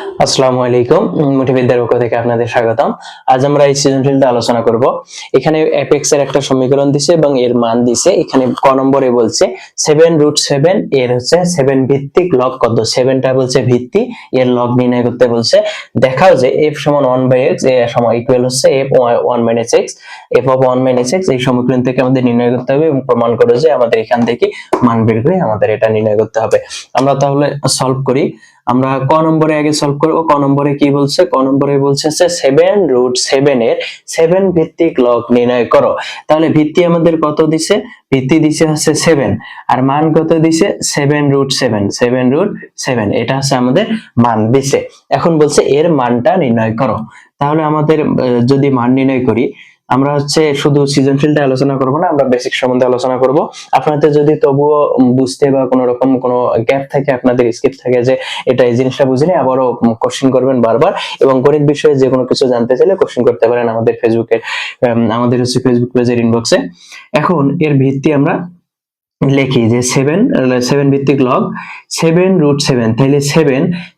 আসসালামু আলাইকুম। মোটিভিদ্যার পক্ষ থেকে আপনাদের স্বাগতম। আজ আমরা এই সৃজনশীলটা আলোচনা করব। এখানে এপেক্স এর একটা সমীকরণ দিছে এবং এর মান দিছে। এখানে ক নম্বরে বলছে 7√7 এর হচ্ছে 7 ভিত্তিক লগ কত। 7টা বলছে ভিত্তি, এর লগ নির্ণয় করতে বলছে। দেখাও যে f সমান 1/x সমান ইকুয়াল হচ্ছে f 1 - x, f of 1 - x এই সমীকরণ থেকে আমাদের নির্ণয় করতে হবে এবং প্রমাণ করে যে আমাদের এখান থেকে মান বের করে আমাদের এটা নির্ণয় করতে হবে। আমরা তাহলে সলভ করি। আমরা ক নম্বরে আগে সলভ করব। ক নম্বরে কি বলছে? ক নম্বরে বলছে 7√7 এর 7 ভিত্তিক লগ নির্ণয় করো। তাহলে ভিত্তি আমাদের কত দিছে? ভিত্তি দিছে হচ্ছে 7 আর মান কত দিছে? 7√7। 7√7 এটা হচ্ছে আমাদের মান দিছে। এখন বলছে এর মানটা নির্ণয় করো। তাহলে আমাদের যদি মান নির্ণয় করি, আমরা হচ্ছে শুধু সৃজনশীলটা আলোচনা করব না, আমরা বেসিক সম্বন্ধে আলোচনা করব। আপনাদের যদি তবুও বুঝতে বা কোনো রকম কোনো গ্যাপ থাকে, আপনাদের স্কিপ থাকে যে এটা এই জিনিসটা বুঝিনি, আবারও কোশ্চেন করবেন বারবার। এবং গণিত বিষয়ে যে কোনো কিছু জানতে চাইলে কোশ্চেন করতে পারেন আমাদের ফেসবুকে, আমাদের হচ্ছে ফেসবুক পেজের ইনবক্সে। এখন এর ভিত্তি আমরা লিখি যে 7 ভিত্তিক লগ 7√7। তাহলে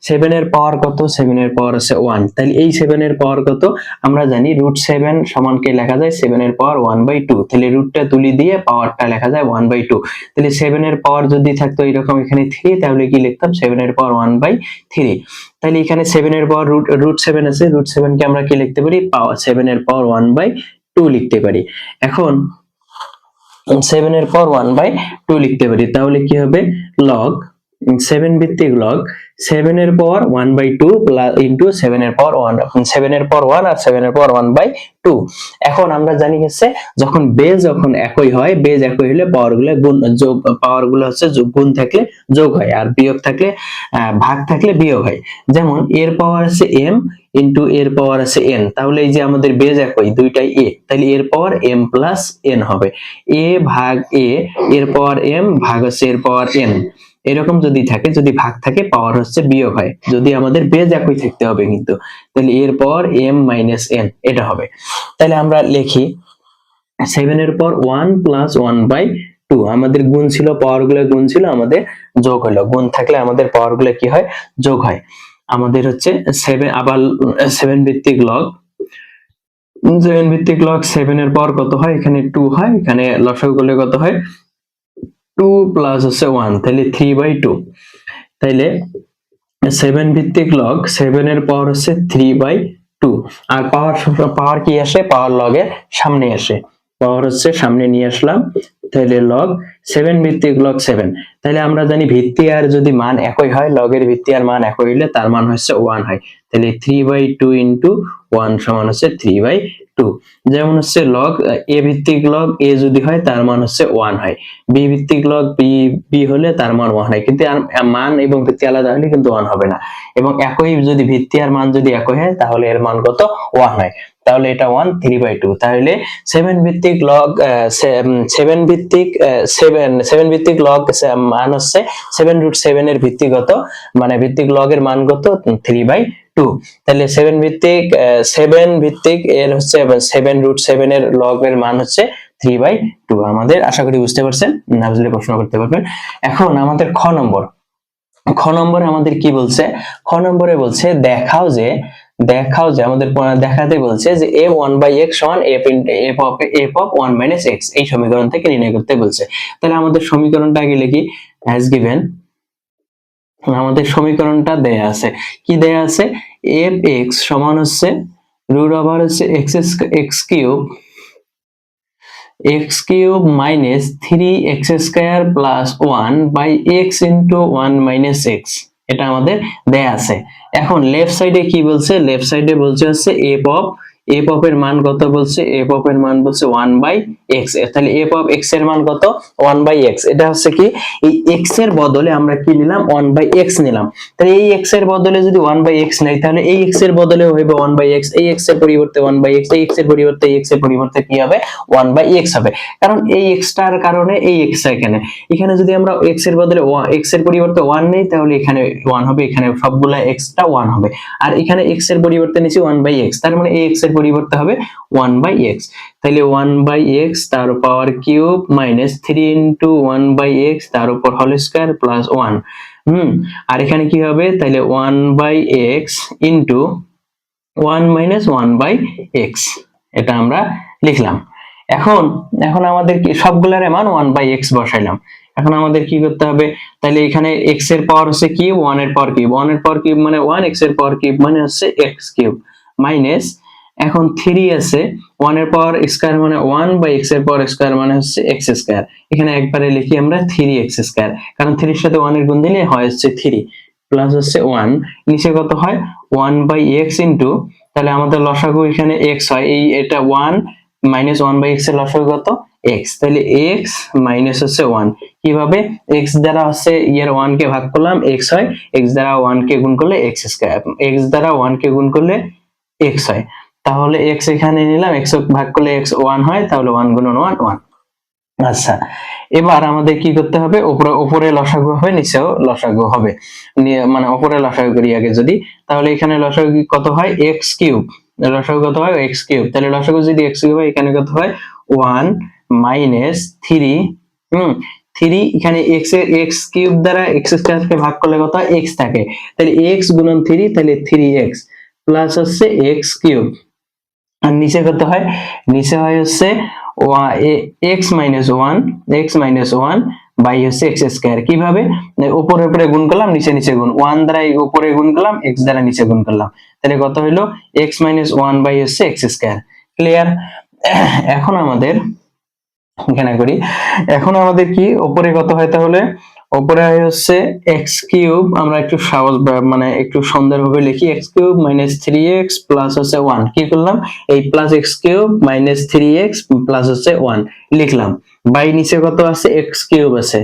7 এর পাওয়ার কত? 7 এর পাওয়ার আছে 1। তাহলে এই 7 এর পাওয়ার কত? আমরা জানি √7 সমান কে লেখা যায় 7 এর পাওয়ার 1/2। তাহলে রুটটা তুলি দিয়ে পাওয়ারটা লেখা যায় 1/2। তাহলে 7 এর পাওয়ার যদি থাকতো এরকম এখানে 3, তাহলে কি লিখতাম 7 এর পাওয়ার 1/3। তাহলে এখানে 7 এর পাওয়ার √7 আছে, √7 কে আমরা কি লিখতে পারি? পাওয়ার 7 এর পাওয়ার 1/2 লিখতে পারি। এখন 7 এর পাওয়ার 1/2 লিখতে পারি। তাহলে কি হবে? লগ 7 ভিত্তিক লগ 7 এর পাওয়ার 1/2 ইনটু 7 এর পাওয়ার 1, 7 এর পাওয়ার 1 আর 7 এর পাওয়ার 1/2। এখন আমরা জানি হচ্ছে যখন বেজ যখন একই হয়, বেজ একই হলে পাওয়ারগুলো গুণ যোগ, পাওয়ারগুলো হচ্ছে গুণ থাকলে যোগ হয় আর বিয়োগ থাকলে ভাগ থাকলে বিয়োগ হয়। যেমন এর পাওয়ার আছে m ইনটু এর পাওয়ার আছে n। তাহলে এই যে আমাদের বেজ একই, দুইটাই a, তাহলে এর পাওয়ার m প্লাস n হবে। a ভাগ a এর পাওয়ার m ভাগ হচ্ছে এর পাওয়ার n। এরকম যদি থাকে, যদি ভাগ থাকে পাওয়ার হচ্ছে বিয়োগ হয়, যদি আমাদের বেজ একই থাকতে হবে কিন্তু। তাহলে এর পাওয়ার m মাইনাস n এটা হবে। তাহলে আমরা লিখি 7 এর পাওয়ার 1 প্লাস 1/2। আমাদের গুণ ছিল, পাওয়ার গুলো গুণ ছিল, আমাদের যোগ হলো। গুণ থাকলে আমাদের পাওয়ার গুলো কি হয়? যোগ হয়। আমাদের হচ্ছে 7 আবার 7 ভিত্তিক লগ 7 এর পাওয়ার কত হয়? এখানে 2 হয়, এখানে লসাগু করলে কত হয়? 2 প্লাস হচ্ছে 1, তাহলে 3/2। তাইলে 7 ভিত্তিক লগ 7 এর পাওয়ার হচ্ছে 3/2। আর পাওয়ার পাওয়ার কি আসে? পাওয়ার লগের সামনে আসে, পাওয়ার হচ্ছে সামনে নিয়ে আসলাম। তাহলে লগ 7 ভিত্তিক লগ 7। তাহলে আমরা জানি ভিত্তি আর যদি মান একই হয়, লগের ভিত্তি আর মান একই হইলে তার মান হচ্ছে 1 হয়। তাহলে 3/2 ইনটু 1 সমান হচ্ছে 3/2। যেমন হচ্ছে লগ a ভিত্তিক লগ a যদি হয় তার মান হচ্ছে 1 হয়, b ভিত্তিক লগ b হলে তার মান 1 হয়। কিন্তু মান এবং ভিত্তি আলাদা হলে কিন্তু 1 হবে না। এবং একই যদি ভিত্তি আর মান যদি একই হয় তাহলে এর মান কত? 1 হয়। তাহলে এটা 1 3/2। তাহলে 7 ভিত্তিক লগ 7 ভিত্তিক 7 ভিত্তিক লগ মান হচ্ছে 7√7 এর ভিত্তি কত, মানে ভিত্তিক লগের মান কত? 3/2। তাহলে 7 ভিত্তিক এর হচ্ছে 7√7 এর লগের মান হচ্ছে 3/2। আমাদের আশা করি বুঝতে পারছেন, না বুঝলে প্রশ্ন করতে পারবেন। এখন আমাদের খ নম্বরে আমাদের কি বলছে? খ নম্বরে বলছে দেখাও যে আমাদের দেখাতে বলছে যে f1/x সমান f of 1 - x এই সমীকরণ থেকে নির্ণয় করতে বলছে। তাহলে আমাদের সমীকরণটা আগে লিখি। as given আমাদের সমীকরণটা দেয়া আছে। কি দেয়া আছে? fx সমান হচ্ছে রুট ওভার হচ্ছে x cube minus 3x square plus 1/x into 1 - x এটা আমাদের দেয়া আছে। এখন লেফট সাইডে কি বলছে? লেফট সাইডে বলছে হচ্ছে f of এর মান কত বলছে? f of এর মান বলছে 1/x। তাহলে f of x এর মান কত? 1/x। এটা হচ্ছে কি, এই x এর বদলে আমরা কি নিলাম? 1/x নিলাম। তাহলে এই x এর বদলে যদি 1/x নেই, তাহলে এই x এর বদলে হইবে 1/x, এই x এর পরিবর্তে 1/x, এই x এর পরিবর্তে এই x এর পরিবর্তে কি হবে? 1/x হবে। কারণ এই x টার কারণে এই x এখানে যদি আমরা x এর বদলে x এর পরিবর্তে 1 নেই, তাহলে এখানে 1 হবে, এখানে সবগুলা x টা 1 হবে। আর এখানে x এর পরিবর্তে নিছি 1/x, তার মানে এই x এর পরিবর্তে হবে 1/x। তাহলে 1/x তার power cube minus 3 into 1/x তার উপর হোল স্কয়ার প্লাস 1 আর এখানে কি হবে তাহলে 1/x ইন্টু 1 মাইনাস 1/x, এটা আমরা লিখলাম। এখন এখন আমাদের কি সবগুলোর মান 1/x বসাইলাম। এখন আমাদের কি করতে হবে, তাহলে এখানে x এর পাওয়ার হচ্ছে কি 1 এর পাওয়ার কিউব, 1 এর পাওয়ার কিউব মানে 1, x এর পাওয়ার কিউব মানে হচ্ছে x কিউব, মাইনাস এখন 3 আছে 1 এর পাওয়ার স্কয়ার মানে 1/x এর পাওয়ার স্কয়ার মানে হচ্ছে x স্কয়ার। এখানে একবারে লিখি আমরা 3x স্কয়ার, কারণ 3 এর সাথে 1 এর গুণ দিলে হয় হচ্ছে 3 প্লাস হচ্ছে 1, নিচে কত হয় 1/x ইনটু, তাহলে আমাদের লসাগু এখানে x হয়, এই এটা 1 মাইনাস 1/x এর লসাগু কত x, তাহলে x মাইনাস হচ্ছে 1, কিভাবে x দ্বারা হচ্ছে ইয়ার 1 কে ভাগ করলাম x হয়, x দ্বারা 1 কে গুণ করলে x স্কয়ার, x দ্বারা 1 কে গুণ করলে x হয়, তাহলে x এখানে নিলাম, x ভাগ করলে x 1 হয়, তাহলে 1 গুণন 1 1। আচ্ছা, এবার আমাদের কি করতে হবে, উপরে লসাগু হবে নিচেও লসাগু হবে, মানে উপরে লসাগু করি আগে যদি, তাহলে এখানে লসাগু কত হয় x কিউব, লসাগু কত হয় x কিউব, তাহলে লসাগু যদি x কিউব হয় এখানে কত হয় 1 মাইনাস 3, 3 এখানে x এর x কিউব দ্বারা x স্কয়ার কে ভাগ করলে কত হয় x থাকে, তাহলে x গুণন 3 তাহলে 3x প্লাস হচ্ছে x কিউব, আর নিচে কত হয়, নিচে হয় হচ্ছে x minus 1, x minus 1 by হচ্ছে x স্কয়ার, কিভাবে উপরে উপরে গুণ করলাম নিচে নিচে গুণ, 1 দ্বারা উপরে গুণ করলাম x দ্বারা নিচে গুণ করলাম, তাহলে কত হলো x মাইনাস 1 বাই হচ্ছে x স্কয়ার। ক্লিয়ার? এখন আমাদের এখানে করি, এখন আমাদের কি উপরে কত হয়, তাহলে উপরে হয় হচ্ছে x কিউব, আমরা একটু সহজ মানে একটু সুন্দরভাবে লিখি, x cube minus 3x plus হচ্ছে 1, কি করলাম এই plus x cube minus 3x plus হচ্ছে 1 লিখলাম, বাই নিচে কত আছে x কিউব আছে,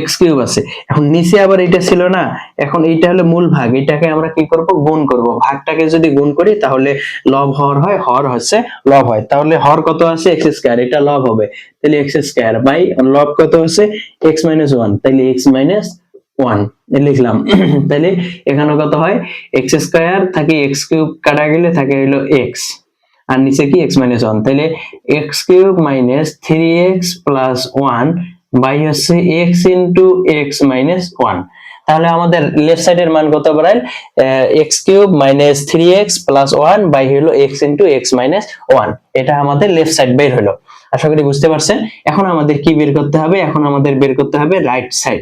x কিউব আছে, এখন নিচে আবার এটা ছিল না, এখন এইটা হলো মূল ভাগ, এটাকে আমরা কি করব গুণ করব, ভাগটাকে যদি গুণ করি তাহলে লব হর হয়, হর হচ্ছে লব হয়, তাহলে হর কত আছে x স্কয়ার, এটা লব হবে, তাহলে x স্কয়ার বাই লব কত আছে x মাইনাস 1, তাহলে x মাইনাস 1 লিখলাম। তাহলে এখানে কত হয় x স্কয়ার থাকে x কিউব কাটা গেলে থাকে হলো x, আর নিচে কি x মাইনাস 1, তাহলে x cube minus 3x plus 1 by হচ্ছে x ইনটু x মাইনাস 1, তাহলে আমাদের লেফট সাইডের মান কত বেরাইল x cube minus 3x plus 1 by হলো x ইনটু x মাইনাস 1, এটা আমাদের লেফট সাইড বের হলো। আশা করি বুঝতে পারছেন। এখন আমাদের কি বের করতে হবে, এখন আমাদের বের করতে হবে রাইট সাইড।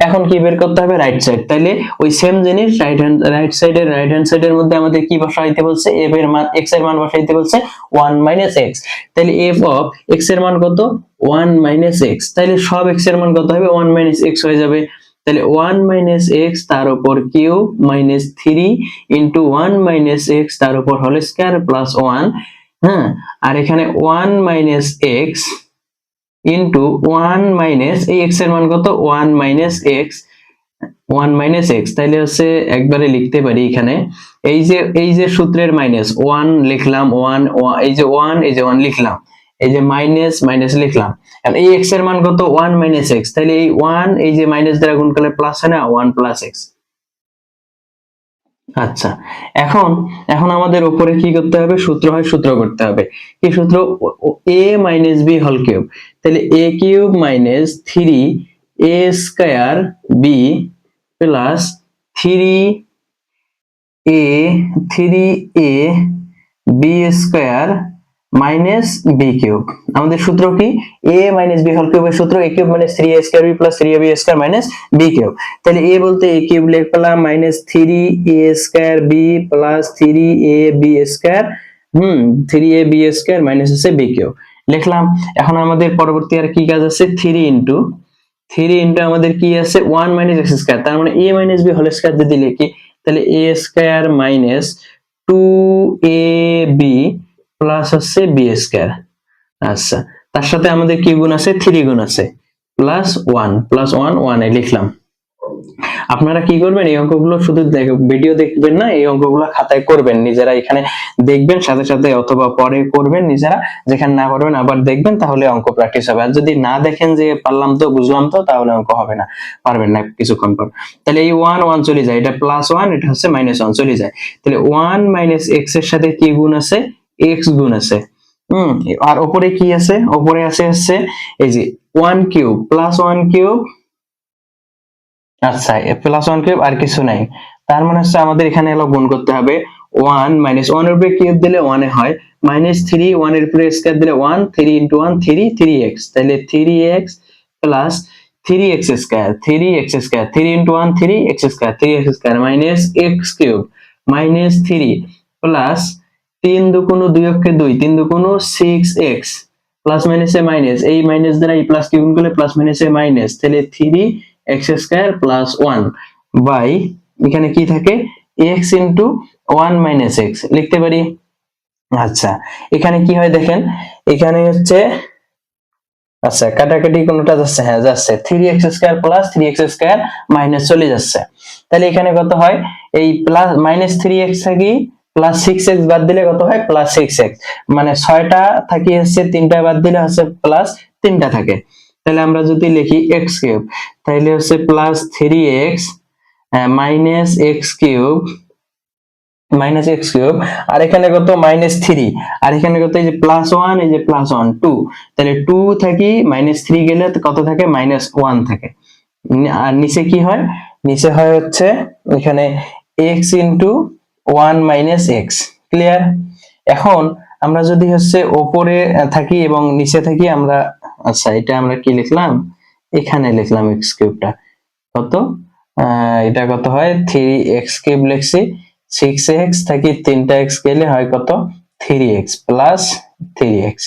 এখন কি বের করতে হবে রাইট সাইড, তাইলে ওই সেম জিনিস রাইট হ্যান্ড সাইডের মধ্যে আমাদের কি বসাইতে বলছে, f এর মান x এর মান বসাইতে বলছে 1 মাইনাস x, তাহলে f অফ x এর মান কত 1 মাইনাস x, তাহলে সব x এর মান কত হবে 1 মাইনাস x হয়ে যাবে, তাহলে 1 মাইনাস x তার উপর cube minus 3 into 1 minus x তার উপর হোল স্কয়ার প্লাস 1, হ্যাঁ, আর এখানে 1 মাইনাস x ইনটু 1 মাইনাস এই x এর মান কত 1 মাইনাস x, 1 মাইনাস x, তাইলে হচ্ছে একবারে লিখতে পারি এখানে এই যে সূত্রের মাইনাস 1 লিখলাম, 1 এই যে 1 লিখলাম, এই যে মাইনাস মাইনাস লিখলাম, আর এই x এর মান কত 1 মাইনাস x, তাহলে এই 1 এই যে মাইনাস দ্বারা গুণ করলে প্লাস হয় না 1 প্লাস x। আচ্ছা, এখন আমাদের উপরে কি করতে হবে, সূত্র করতে হবে, কি সূত্র a minus b whole cube, তাহলে a cube minus 3a square b plus 3a b square minus b cube, আমাদের সূত্র কি a মাইনাস b হোল কিউবের সূত্র a cube minus 3a square b plus 3ab square minus b cube, তাহলে a বলতে a cube লিখলাম minus 3a square b plus 3ab square 3ab square minus হচ্ছে b cube লিখলাম। এখন আমাদের পরবর্তী আর কি কাজ আছে, 3 ইনটু আমাদের কি আছে 1 মাইনাস x স্কয়ার, তার মানে a minus b whole square যদি লিখি তাহলে a square minus 2ab plus হচ্ছে b স্কয়ার। আচ্ছা, তার সাথে আমাদের কি গুণ আছে 3 গুণ আছে, প্লাস 1 1 এ লিখলাম। আপনারা কি করবেন, এই অঙ্কগুলো শুধু ভিডিও দেখবেন না, এই অঙ্কগুলো খাতায় করবেন নিজেরা, এখানে দেখবেন সাথে সাথে অথবা পরে করবেন নিজেরা, যেখানে না পারবেন আবার দেখবেন, তাহলে অঙ্ক প্র্যাকটিস হবে। আর যদি না দেখেন যে পারলাম তো বুঝলাম তো, তাহলে অঙ্ক হবে না, পারবেন না কিছুক্ষণ পর। তাহলে এই 1 1 চলে যায়, এটা প্লাস 1 এটা হচ্ছে মাইনাস 1 চলে যায়, তাহলে 1 মাইনাস x এর সাথে কি গুণ আছে x গুণ আছে, আর উপরে কি আছে, উপরে আছে হচ্ছে এই যে 1 কিউব প্লাস 1 কিউব। আচ্ছা, প্লাস 1 কিউব আর কিছু নাই। তার মানে হচ্ছে আমাদের এখানে হলো গুণ করতে হবে 1 মাইনাস 1 এর উপরে কিউব দিলে 1 এ হয়, মাইনাস 3 1 এর উপরে স্কয়ার দিলে 1, 3 ইনটু 1 3, 3x, তাহলে 3x plus 3x square, 3x square, 3 into 1 3x square, 3x square minus x cube minus 3 plus 3 দুগুণ 2 অক্ষে 2, 3 দুগুণ 6x প্লাস মাইনাসে মাইনাস, এই মাইনাস দ্বারা এই প্লাস কি গুণ করলে প্লাস মাইনাসে মাইনাস, তাহলে 3x স্কয়ার প্লাস 1 বাই এখানে কি থাকে x ইনটু 1 মাইনাস x লিখতে পারি। আচ্ছা, এখানে কি হয় দেখেন, এখানে হচ্ছে আচ্ছা কাটাকাটি কোনটা যাচ্ছে, হ্যাঁ যাচ্ছে, 3x square plus 3x square minus চলে যাচ্ছে, তাহলে এখানে কত হয়, এই প্লাস মাইনাস 3x থাকি প্লাস 6x বাদ দিলে কত হয় প্লাস 6x, মানে 6টা থাকি হচ্ছে 3টা বাদ দিলে হচ্ছে প্লাস 3টা থাকে, তাহলে আমরা যদি লিখি x কিউব তাহলে হচ্ছে plus 3x minus x cube minus x cube, আর এখানে কত মাইনাস 3, আর এখানে কত এই যে প্লাস 1, এই যে প্লাস 1 2, তাহলে 2 থাকি মাইনাস 3 গেলে কত থাকে মাইনাস 1 থাকে, আর নিচে কি হয়, নিচে হয় হচ্ছে এখানে x into 1 minus x। Clear? এখন আমরা যদি হচ্ছে উপরে থাকি এবং নিচে থাকি আমরা, আচ্ছা এটা আমরা কি লিখলাম, এখানে লিখলাম x কিউবটা কত, এটা কত হয় 3x কিউব লিখছি, 6x থাকি 3টা x গেলে হয় কত 3x প্লাস 3x।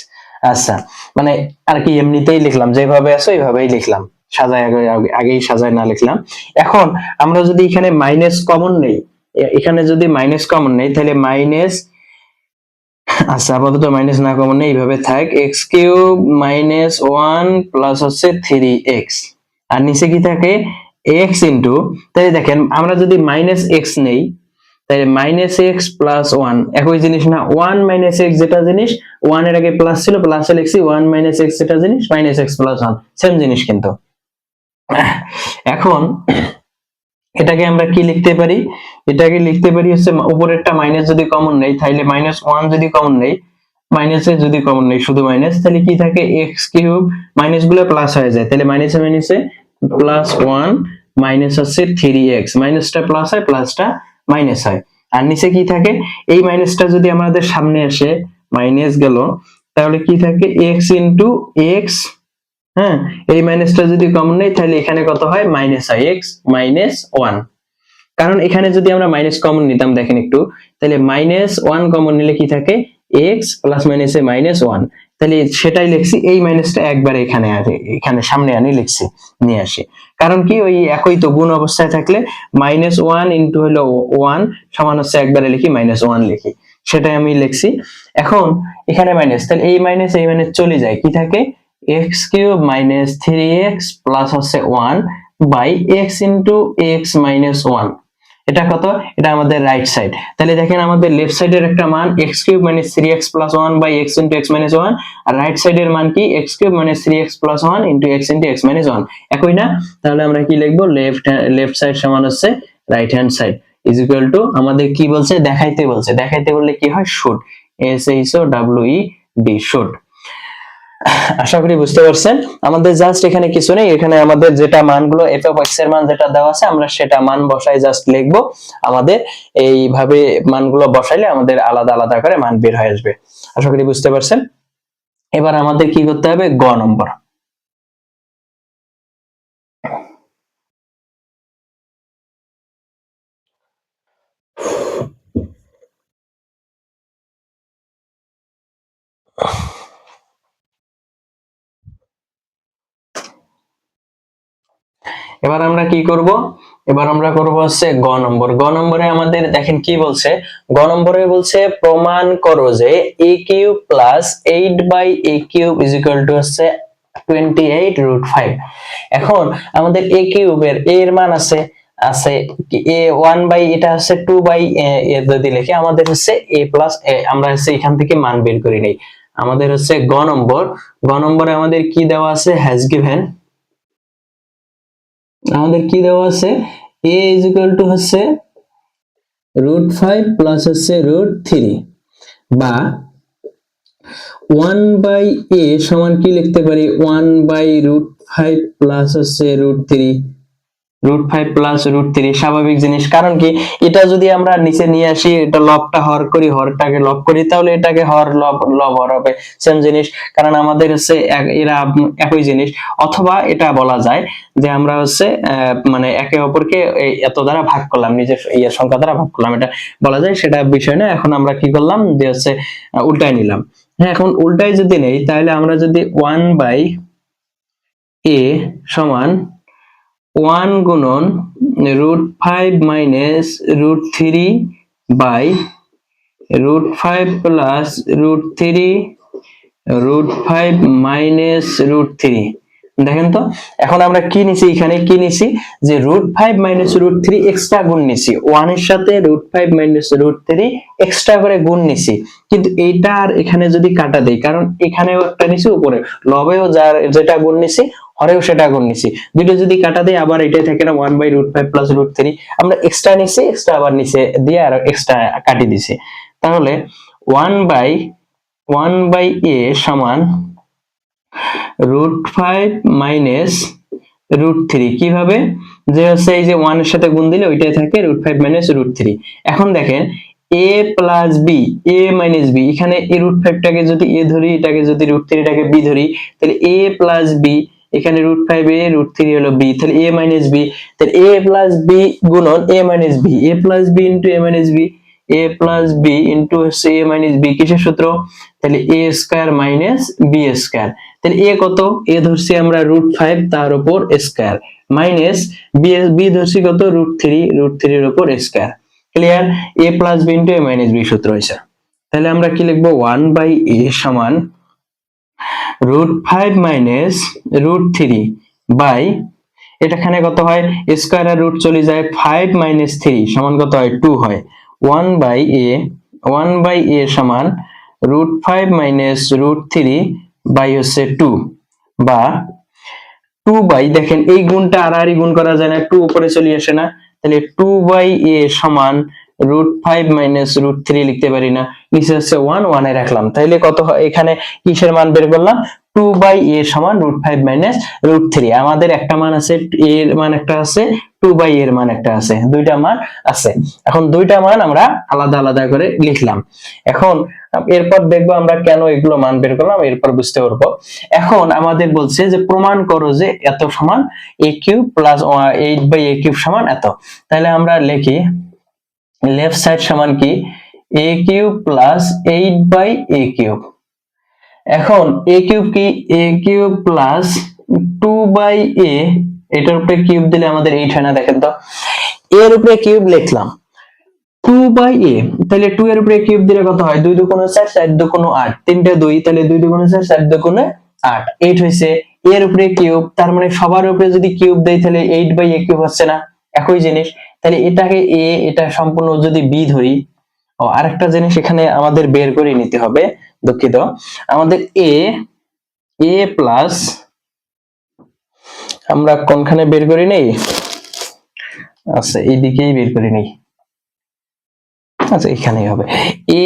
আচ্ছা, মানে আর কি এমনিতেই লিখলাম, যেভাবে আছে ওইভাবেই লিখলাম, সাজায় আগেই সাজায় না লিখলাম। এখন আমরা যদি এখানে মাইনাস কমন নেই, এখানে যদি মাইনাস কমন নেই তাহলে মাইনাস, আচ্ছা আপাতত মাইনাস না কমন নেই, এইভাবে থাক x কিউব মাইনাস 1 প্লাস হচ্ছে 3x, আর নিচে কি থাকে x ইনটু, তাহলে দেখেন আমরা যদি মাইনাস x নেই তাহলে মাইনাস এক্স প্লাস 1 একই জিনিস না, 1 মাইনাস এক্স যেটা জিনিস 1 এর আগে প্লাস ছিল প্লাসে লিখছি, 1 মাইনাস এক্স যেটা জিনিস মাইনাস এক্স প্লাস 1 সেম জিনিস কিন্তু। এখন এটাকে আমরা কি লিখতে পারি, এটাকে লিখতে পারি হচ্ছে উপরেরটা মাইনাস যদি কমন নেই তাহলে মাইনাস 1 যদি কমন নেই, মাইনাসে যদি কমন নেই শুধু মাইনাস, তাহলে কি থাকে এক্স কিউব, মাইনাস গুলো প্লাস হয়ে যায়, তাহলে মাইনাসে মাইনাসে প্লাস 1 মাইনাস হচ্ছে 3x, মাইনাসটা প্লাস হয় প্লাসটা মাইনাস হয়, আর নিচে কি থাকে এই মাইনাসটা যদি আমাদের সামনে আসে মাইনাস গেল, তাহলে কি থাকে x ইনটু x, হ্যাঁ এই মাইনাসটা যদি কমন নেই তাহলে এখানে কত হয় মাইনাস হয় x মাইনাস 1, কারণ এখানে যদি আমরা মাইনাস কমন নিতাম দেখেন একটু, তাহলে মাইনাস 1 কমন নিলে কি থাকে x প্লাস মাইনাসে মাইনাস 1, তাহলে সেটাই লিখছি, এই মাইনাসটা একবার এখানে আছে, এখানে সামনে আনি লিখছি, নিয়ে আসি, কারণ কি ওই একই তো গুণ অবস্থায় থাকলে মাইনাস 1 ইনটু হলো 1 সমান হচ্ছে একবারে লিখি মাইনাস 1 লিখি, সেটাই আমি লিখছি। এখন এখানে মাইনাস, তাহলে এই মাইনাস চলে যায়, কি থাকে x cube minus 3x plus হচ্ছে 1 by x into x minus 1, এটা কত, এটা আমাদের রাইট সাইড, তাহলে দেখেন আমাদের লেফট সাইডের একটা মান x cube minus 3x plus 1 by x into x minus 1, আর রাইট সাইডের মান কি x cube minus 3x plus 1 into x into x minus 1, একই না, তাহলে আমরা কি লিখবো লেফট সাইড সমান হচ্ছে right hand side is equal two, আমাদের কি বলছে দেখাইতে বলছে, দেখাইতে বললে কি হয় শুড, SHOWED শুড। আশা করি বুঝতে পারছেন, আমাদের জাস্ট এখানে কিছু নেই, এখানে আমাদের যেটা মানগুলো f অফ x এর মান যেটা দেওয়া আছে আমরা সেটা মান বসাই জাস্ট লিখবো, আমাদের এইভাবে মানগুলো বসাইলে আমাদের আলাদা আলাদা করে মান বের হয়ে আসবে। আশা করি বুঝতে পারছেন। এবার আমাদের কি করতে হবে, গ নম্বর। এবার আমরা কি করব, এবার আমরা করব হচ্ছে গ নম্বর। গ নম্বরে আমাদের দেখেন কি বলছে, গ নম্বরে বলছে প্রমাণ করো যে a cube plus 8 by a cube is equal to হচ্ছে 28 রুট 5। এখন আমাদের a কিউবের a এর মান আছে আছে a 1 বাই এটা হচ্ছে 2 বাই এ যদি লিখি আমাদের হচ্ছে a প্লাস আমরা হচ্ছে এখান থেকে মান বের করে নেই, আমাদের হচ্ছে গ নম্বর। গ নম্বরে আমাদের কি দেওয়া আছে, হ্যাজ গিভেন, আমাদের কি দেওয়া আছে a ইজ ইকুয়াল টু হচ্ছে √5 প্লাস হচ্ছে √3 বা 1/a সমান কি লিখতে পারি 1/√5 প্লাস হচ্ছে √3, √5 প্লাস √3 স্বাভাবিক জিনিস। কারণ কি এটা যদি আমরা নিচে নিয়ে আসি, এটা লবটা হর করি, হরটাকে লব করি, তাহলে এটাকে হর লব লব হর হবে সেম জিনিস। কারণ আমাদের হচ্ছে এরা একই জিনিস। অথবা এটা বলা যায় যে আমরা হচ্ছে মানে একে অপরকে এত দ্বারা ভাগ করলাম, নিজের ইয়ের সংখ্যা দ্বারা ভাগ করলাম, এটা বলা যায়, সেটা বিষয় না। এখন আমরা কি করলাম যে হচ্ছে উল্টায় নিলাম। হ্যাঁ, এখন উল্টায় যদি নেই তাহলে আমরা যদি 1/a সমান 1 গুণন √5 মাইনাস √3 বাই √5 প্লাস √3 √5 মাইনাস √3। দেখেন তো এখন আমরা কি নিছি, এখানে কি নিছি যে √5 মাইনাস √3 এক্সট্রা গুণ নিছি, 1 এর সাথে √5 মাইনাস √3 এক্সট্রা করে গুণ নিছি। কিন্তু এইটা আর এখানে যদি কাটা দেই, কারণ এখানেও একটা নিছি, উপরে লবেও যার যেটা গুণ নিছি হরেও সেটা গুণ নিছি, দুটো যদি কাটা দেই আবার এটাই থাকে না 1/√5 প্লাস √3। আমরা এক্সট্রা নিছি, এক্সট্রা আবার নিচে দিয়ে আর এক্সট্রা কাটি দিছি। তাহলে 1/a সমান √5 মাইনাস √3। কিভাবে, যে হচ্ছে এই যে 1 এর সাথে গুণ দিলে ওইটাই থাকে √5 মাইনাস √3। এখন দেখেন a plus b, a minus b, এখানে এই √5 টাকে যদি a ধরি, এটাকে যদি √3 টাকে b ধরি, তাহলে a প্লাস b, এখানে √5 a √3 হলো b, তাহলে a মাইনাস b, তাহলে a প্লাস b গুণন a minus b, a plus b into a minus b, a plus b into হচ্ছে a মাইনাস b, কিসের সূত্র, তাহলে a square minus b square. তাহলে a কত, a ধরছি আমরা √5 তার উপর স্কয়ার, মাইনাস b ধরছি কত √3, √3 এর উপর square. Clear, a plus b into a minus b সূত্র হইছে। তাহলে আমরা কি লিখবো 1/a সমান √5 মাইনাস √3 বাই, এটাখানে কত হয় স্কয়ার আর রুট চলে যায়, 5 মাইনাস 3 সমান কত হয় 2 হয়। 1/a সমান √5 মাইনাস √3 বাই হচ্ছে 2, বা 2 বাই, দেখেন এই গুণটা আর গুণ করা যায় না, 2 উপরে চলে আসে না, তাহলে 2/a সমান √5 মাইনাস √3 লিখতে পারি না, নিচে হচ্ছে 1 এ রাখলাম, তাহলে কত হয়, এখানে কিসের মান বের করলাম 2/a সমান √5 মাইনাস √3। আমাদের একটা মান আছে, a এর মান একটা আছে, 2/a এর মান একটা আছে, দুইটা মান আছে। এখন দুইটা মান আমরা আলাদা আলাদা করে লিখলাম। এখন এরপর দেখবো আমরা কেন এগুলো মান বের করলাম, এরপর বুঝতে পারবো। এখন আমাদের বলছে যে প্রমাণ করো যে এত সমান a cube plus 8/a cube সমান এত। তাহলে আমরা লিখি লেফট সাইড সমান কি a cube plus 8/a cube. এখন a কিউব কি, a কিউব প্লাস 2/a, এটার উপরে কিউব দিলে আমাদের 8 হয় না, দেখেন তো, এর উপরে কিউব লিখলাম 2/a, তাহলে 2 এর উপরে কিউব দিলে কত হয়, 2 দুগুণে 4, 4 দুগুণে 8, তিনটে 2, তাহলে 2 দুগুণে 4, 4 দুগুণে 8, 8 হইছে। এর উপরে কিউব, তার মানে সবার উপরে যদি কিউব দেই তাহলে 8/a কিউব হচ্ছে না, একই জিনিস। তাহলে এটাকে a, এটা সম্পূর্ণ যদি b ধরি, ও আরেকটা জিনিস এখানে আমাদের বের করে নিতে হবে, দুঃখিত, আমাদের a প্লাস, আমরা কোনখানে বের করি নেই, আচ্ছা এইদিকেই বের করে নেই, আচ্ছা এখানেই হবে,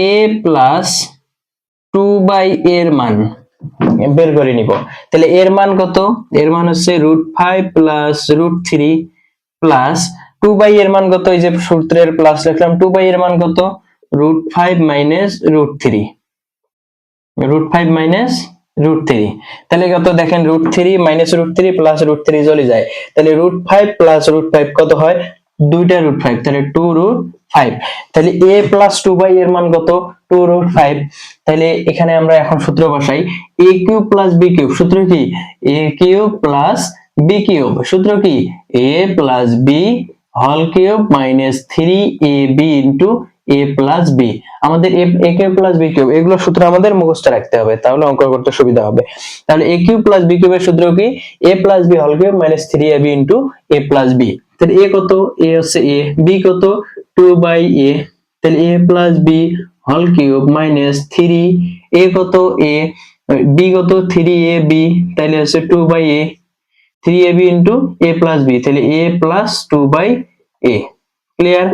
a প্লাস 2/a এর মান বের করে নিব। তাহলে এর মান কত, এর মান হচ্ছে √5 প্লাস √3 প্লাস 2/a এর মান কত, এই যে সূত্রের প্লাস লিখলাম, 2/a এর মান কত √5 মাইনাস √3, √5 মাইনাস √3, তাহলে কত দেখেন √3 মাইনাস √3 প্লাস √3 চলে যায়, তাহলে √5 প্লাস √5 কত হয়, দুইটা √5, তাহলে 2√5। তাহলে a প্লাস 2/a এর মান কত 2√5। তাহলে এখানে আমরা এখন সূত্র বসাই, a cube plus b cube, সূত্র কি a cube plus b cube, সূত্র কি a plus b whole cube minus 3ab into a plus b। আমাদের a cube plus b cube এগুলো সূত্র আমাদের মুখস্থ রাখতে হবে, তাহলে অঙ্ক করতে সুবিধা হবে। তাহলে a কিউব প্লাস b কিউবের সূত্র কি a plus b whole cube minus 3ab into a plus b। তাহলে a কত, a হচ্ছে a, b কত 2/a, তাহলে a plus b whole cube minus 3, a কত a, b কত 3ab, তাহলে হচ্ছে 2/a, 3ab into a plus b, তাহলে a প্লাস 2/a। ক্লিয়ার,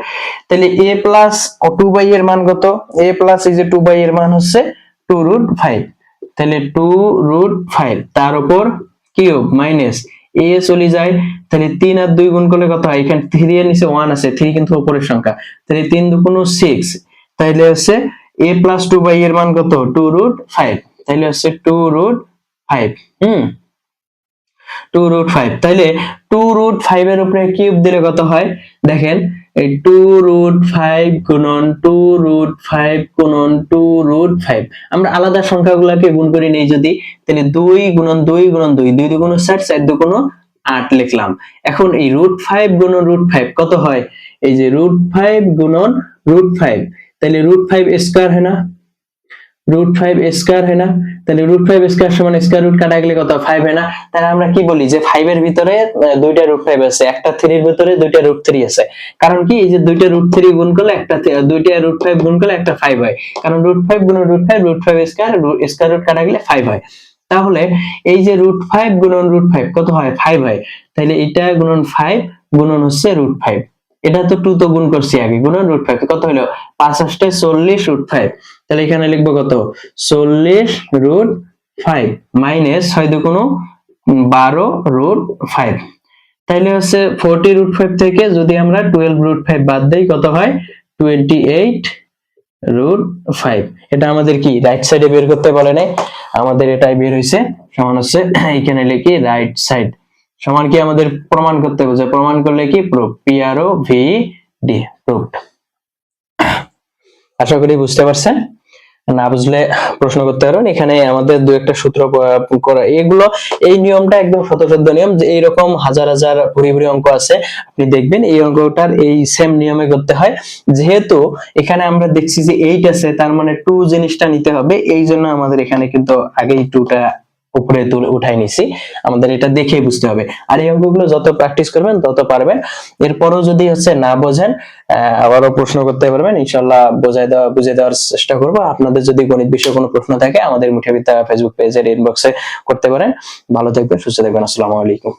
তাহলে a প্লাস 2/a এর মান কত, a প্লাস এই যে 2/a এর মান হচ্ছে 2√5, তাহলে 2√5 তার উপর কিউব মাইনাস এ চলে যায়, তাহলে 3 আর 2 গুণ করলে কত হয়, এখানে 3 এর নিচে 1 আছে, 3 কিন্তু উপরের সংখ্যা, তাহলে 3 দুগুণ 6, তাহলে হচ্ছে a প্লাস 2 বাই এর মান কত 2√5, তাহলে হচ্ছে 2√5 2√5, তাইলে 2√5 এর উপরে কিউব দিলে কত হয় দেখেন, এই 2√5 গুণন 2√5 গুণন 2√5, আমরা আলাদা সংখ্যাগুলোকে গুণ করে নেই যদি, তাহলে 2 গুণন 2 গুণন 2, 2 দুগুণ 4, 4 দুগুণ 8 লিখলাম। এখন এই √5 গুণন √5 কত হয়, এই যে √5 গুণন √5, তাহলে √5 স্কয়ার হয় না, √5 স্কয়ার হয় না, তাহলে √5 স্কয়ার সমান স্কয়ার রুট কাটা গেলে কত 5 হয় না। তাহলে আমরা কি বলি যে 5 এর ভিতরে দুইটা √5 আছে, একটা 3 এর ভিতরে দুইটা √3 আছে, কারণ কি এই যে দুইটা √3 গুণ করলে একটা, দুইটা √5 গুণ করলে একটা 5 হয়, কারণ √5 গুণন √5 √5 স্কয়ার স্কয়ার রুট কাটা গেলে 5 হয়। তাহলে এই যে √5 গুণন √5 কত হয় 5 হয়, তাহলে এটা গুণন 5 গুণন হচ্ছে √5, এটা তো 2 তো গুণ করছি আগে, গুণন √5 কত হলো 5 8 40 √5, তাহলে এখানে লিখবো কত 40√5 মাইনাস 6 দুগুণ 12√5, তাইলে হচ্ছে 40√5 থেকে যদি আমরা 12√5 বাদ দেই কত হয় 28√5। এটা আমাদের কি রাইট সাইডে বের করতে বলে নাই, আমাদের এটাই বের হইছে, সমান হচ্ছে এখানে লিখি রাইট সাইড সমান কি আমাদের প্রমাণ করতে হবে, প্রমাণ করলে কি প্রুফ, PROVD প্রুফড। আশা করি বুঝতে পারছেন, না বুঝলে প্রশ্ন করতে পারেন, এখানে আমাদের দু একটা সূত্র করা, এগুলো এই নিয়মটা একদম শতসিদ্ধ নিয়ম, যে এইরকম হাজার হাজার ভুরি ভুরি অঙ্ক আছে, আপনি দেখবেন এই অঙ্কটার এই সেম নিয়মে করতে হয়। যেহেতু এখানে আমরা দেখছি যে 8 আছে, তার মানে 2 জিনিসটা নিতে হবে, এই জন্য আমাদের এখানে কিন্তু আগেই 2টা উপরে তুলে উঠাই নিছি, আমাদের এটা দেখেই বুঝতে হবে। আর এই অঙ্কগুলো যত প্র্যাকটিস করবেন তত পারবেন। এরপরও যদি হচ্ছে না বোঝেন আবারও প্রশ্ন করতে পারবেন, ইনশাআল্লাহ বুঝিয়ে দেওয়ার চেষ্টা করব। আপনাদের যদি গণিত বিষয়ে কোনো প্রশ্ন থাকে আমাদের মুঠিবিদ্যা ফেসবুক পেজের ইনবক্সে করতে পারেন। ভালো থাকবেন, সুস্থ থাকবেন, আসসালামু আলাইকুম।